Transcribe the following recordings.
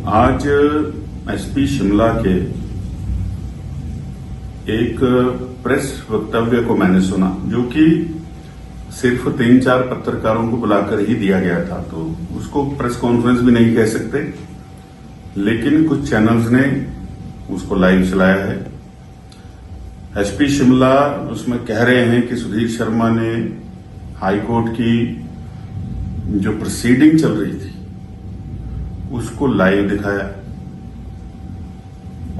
आज एसपी शिमला के एक प्रेस वक्तव्य को मैंने सुना, जो कि सिर्फ 3-4 पत्रकारों को बुलाकर ही दिया गया था। तो उसको प्रेस कॉन्फ्रेंस भी नहीं कह सकते, लेकिन कुछ चैनल्स ने उसको लाइव चलाया है। एसपी शिमला उसमें कह रहे हैं कि सुधीर शर्मा ने हाईकोर्ट की जो प्रोसीडिंग चल रही थी उसको लाइव दिखाया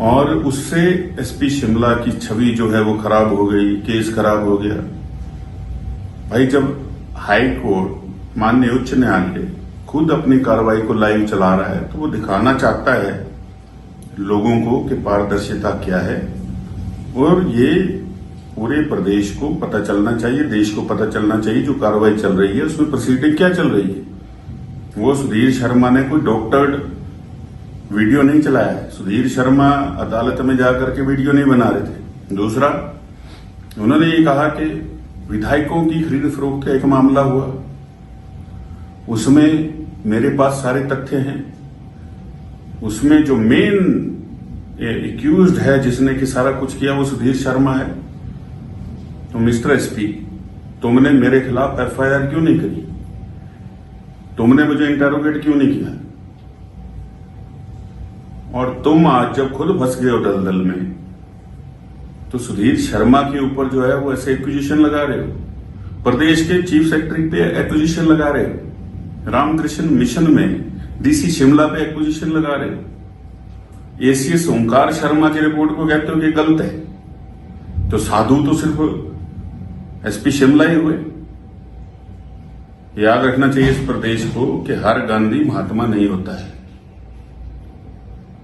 और उससे एसपी शिमला की छवि जो है वो खराब हो गई, केस खराब हो गया। भाई, जब हाई कोर्ट माननीय उच्च न्यायालय खुद अपनी कार्रवाई को लाइव चला रहा है तो वो दिखाना चाहता है लोगों को कि पारदर्शिता क्या है, और ये पूरे प्रदेश को पता चलना चाहिए, देश को पता चलना चाहिए जो कार्रवाई चल रही है उसमें प्रोसीडिंग क्या चल रही है। वो सुधीर शर्मा ने कोई डॉक्टर्ड वीडियो नहीं चलाया है। सुधीर शर्मा अदालत में जाकर के वीडियो नहीं बना रहे थे। दूसरा, उन्होंने ये कहा कि विधायकों की खरीद फरोख्त का एक मामला हुआ, उसमें मेरे पास सारे तथ्य हैं। उसमें जो मेन एक्यूज्ड है, जिसने कि सारा कुछ किया, वो सुधीर शर्मा है। तो मिस्टर एसपी, तुमने मेरे खिलाफ एफआईआर क्यों नहीं करी? तुमने मुझे इंटेरोगेट क्यों नहीं किया? और तुम आज जब खुद फंस गए हो दलदल में, तो सुधीर शर्मा के ऊपर जो है वो ऐसे एक्विजिशन लगा रहे हो। प्रदेश के चीफ सेक्रेटरी पे एक्विजिशन लगा रहे हो। रामकृष्ण मिशन में डीसी शिमला पे एक्विजिशन लगा रहे हो। एसीएस ओंकार शर्मा की रिपोर्ट को कहते हो कि गलत है। तो साधु तो सिर्फ एसपी शिमला ही हुए। याद रखना चाहिए इस प्रदेश को कि हर गांधी महात्मा नहीं होता है।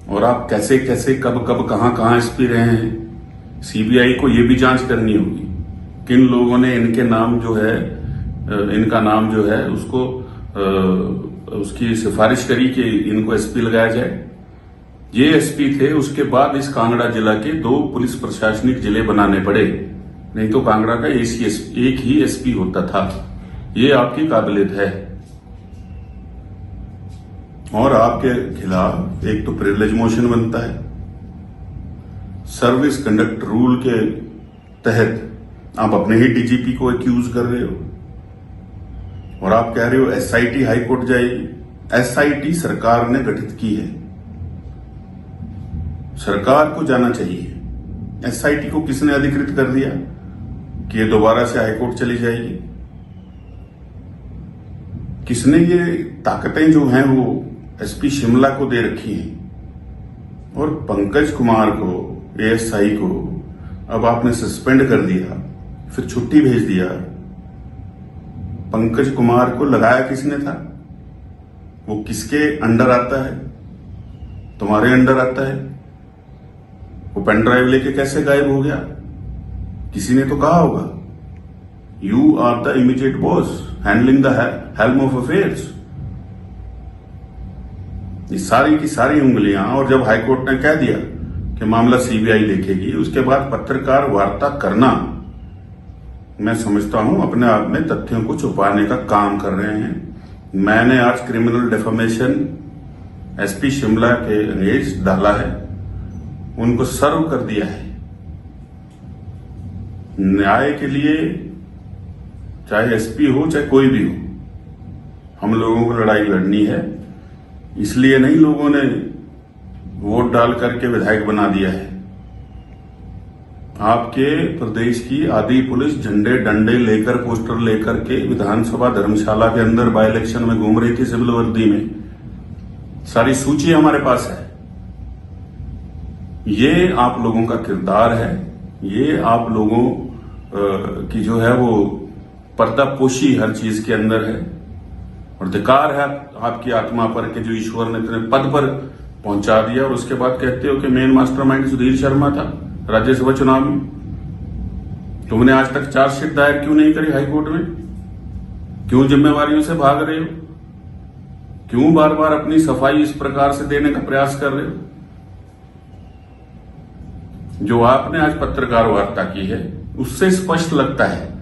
और आप कैसे कैसे कब कब कहां एसपी रहे हैं, सीबीआई को यह भी जांच करनी होगी किन लोगों ने इनके नाम जो है, इनका नाम जो है उसको उसकी सिफारिश करी कि इनको एसपी लगाया जाए। ये एसपी थे, उसके बाद इस कांगड़ा जिला के 2 पुलिस प्रशासनिक जिले बनाने पड़े, नहीं तो कांगड़ा का एक ही एसपी होता था। ये आपकी काबिलियत है। और आपके खिलाफ एक तो प्रिविलेज मोशन बनता है, सर्विस कंडक्ट रूल के तहत आप अपने ही डीजीपी को एक्यूज कर रहे हो, और आप कह रहे हो एसआईटी हाईकोर्ट जाएगी। एसआईटी सरकार ने गठित की है, सरकार को जाना चाहिए। एसआईटी को किसने अधिकृत कर दिया कि ये दोबारा से हाईकोर्ट चली जाएगी? किसने ये ताकतें जो हैं वो एसपी शिमला को दे रखी हैं? और पंकज कुमार को, एएसआई को अब आपने सस्पेंड कर दिया, फिर छुट्टी भेज दिया। पंकज कुमार को लगाया किसने था? वो किसके अंडर आता है? तुम्हारे अंडर आता है। वो पेन ड्राइव लेके कैसे गायब हो गया? किसी ने तो कहा होगा, you are the immediate boss handling the helm of affairs. ये सारी की सारी उंगलियां, और जब हाईकोर्ट ने कह दिया कि मामला सीबीआई देखेगी, उसके बाद पत्रकार वार्ता करना, मैं समझता हूं अपने आप में तथ्यों को छुपाने का काम कर रहे हैं। मैंने आज क्रिमिनल डेफेमेशन एसपी शिमला के अगेंस्ट डाला है, उनको सर्व कर दिया है। न्याय के लिए चाहे एसपी हो चाहे कोई भी हो, हम लोगों को लड़ाई लड़नी है। इसलिए नहीं लोगों ने वोट डाल करके विधायक बना दिया है। आपके प्रदेश की आधी पुलिस झंडे डंडे लेकर, पोस्टर लेकर के विधानसभा धर्मशाला के अंदर बाय इलेक्शन में घूम रही थी सिविल वर्दी में। सारी सूची हमारे पास है। ये आप लोगों का किरदार है, ये आप लोगों की जो है वो पर्दापोशी हर चीज के अंदर है, और धिक्कार है आपकी आत्मा पर कि जो ईश्वर ने इतने पद पर पहुंचा दिया, और उसके बाद कहते हो कि मेन मास्टरमाइंड सुधीर शर्मा था राज्यसभा चुनाव में। तुमने आज तक चार्जशीट दायर क्यों नहीं करी हाईकोर्ट में? क्यों जिम्मेवारियों से भाग रहे हो? क्यों बार बार अपनी सफाई इस प्रकार से देने का प्रयास कर रहे हो? जो आपने आज पत्रकार वार्ता की है उससे स्पष्ट लगता है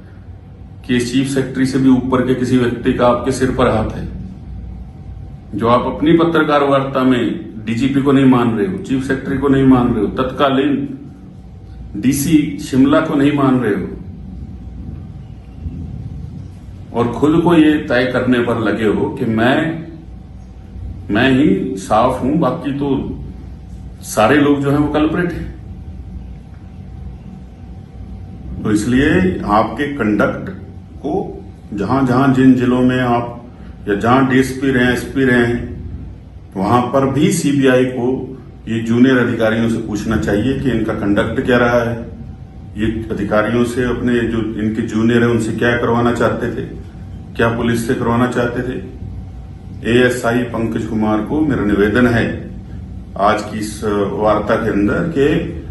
कि इस चीफ सेक्रेटरी से भी ऊपर के किसी व्यक्ति का आपके सिर पर हाथ है। जो आप अपनी पत्रकार वार्ता में डीजीपी को नहीं मान रहे हो, चीफ सेक्रेटरी को नहीं मान रहे हो, तत्कालीन डीसी शिमला को नहीं मान रहे हो, और खुद को ये तय करने पर लगे हो कि मैं ही साफ हूं, बाकी तो सारे लोग जो हैं वो कल्प्रिट हैं। तो इसलिए आपके कंडक्ट को जहां जहां जिन जिलों में आप या जहां डीएसपी रहे, एसपी रहे, वहां पर भी सीबीआई को ये जूनियर अधिकारियों से पूछना चाहिए कि इनका कंडक्ट क्या रहा है। ये अधिकारियों से अपने जो इनके जूनियर है उनसे क्या करवाना चाहते थे, क्या पुलिस से करवाना चाहते थे। एएसआई पंकज कुमार को मेरा निवेदन है आज की इस वार्ता के अंदर कि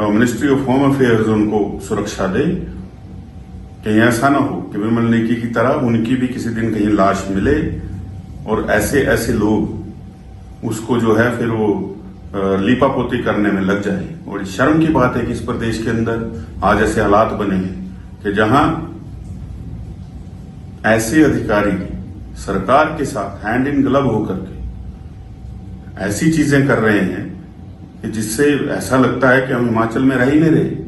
मिनिस्ट्री ऑफ होम अफेयर्स उनको सुरक्षा दे, कहीं ऐसा ना हो कि विमल नेगी की तरह उनकी भी किसी दिन कहीं लाश मिले और ऐसे ऐसे लोग उसको जो है फिर वो लीपापोती करने में लग जाए। और शर्म की बात है कि इस प्रदेश के अंदर आज ऐसे हालात बने हैं कि जहां ऐसे अधिकारी सरकार के साथ हैंड इन ग्लव होकर के ऐसी चीजें कर रहे हैं कि जिससे ऐसा लगता है कि हम हिमाचल में रह ही नहीं रहे।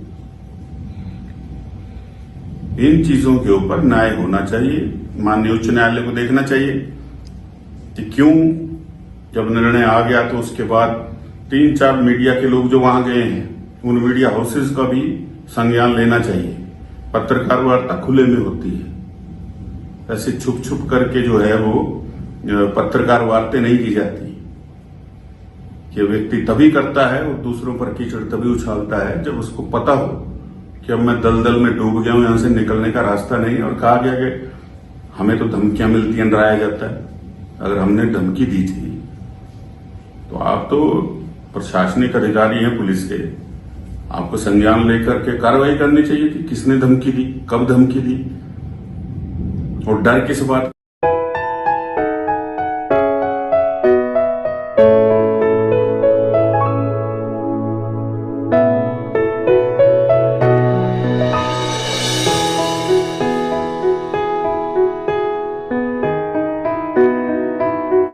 इन चीजों के ऊपर न्याय होना चाहिए। माननीय उच्च न्यायालय को देखना चाहिए कि क्यों जब निर्णय आ गया तो उसके बाद 3-4 मीडिया के लोग जो वहां गए हैं उन मीडिया हाउसेस का भी संज्ञान लेना चाहिए। पत्रकार वार्ता खुले में होती है, ऐसे छुप छुप करके जो है वो पत्रकार वार्ता नहीं की जाती। कि व्यक्ति तभी करता है और दूसरों पर कीचड़ तभी उछालता है जब उसको पता हो कि अब मैं दलदल में डूब गया हूं, यहां से निकलने का रास्ता नहीं। और कहा गया कि हमें तो धमकियां मिलती हैं, डराया जाता है। अगर हमने धमकी दी थी तो आप तो प्रशासनिक अधिकारी हैं पुलिस के, आपको संज्ञान लेकर के कार्रवाई करनी चाहिए थी। किसने धमकी दी, कब धमकी दी, और डर किस बात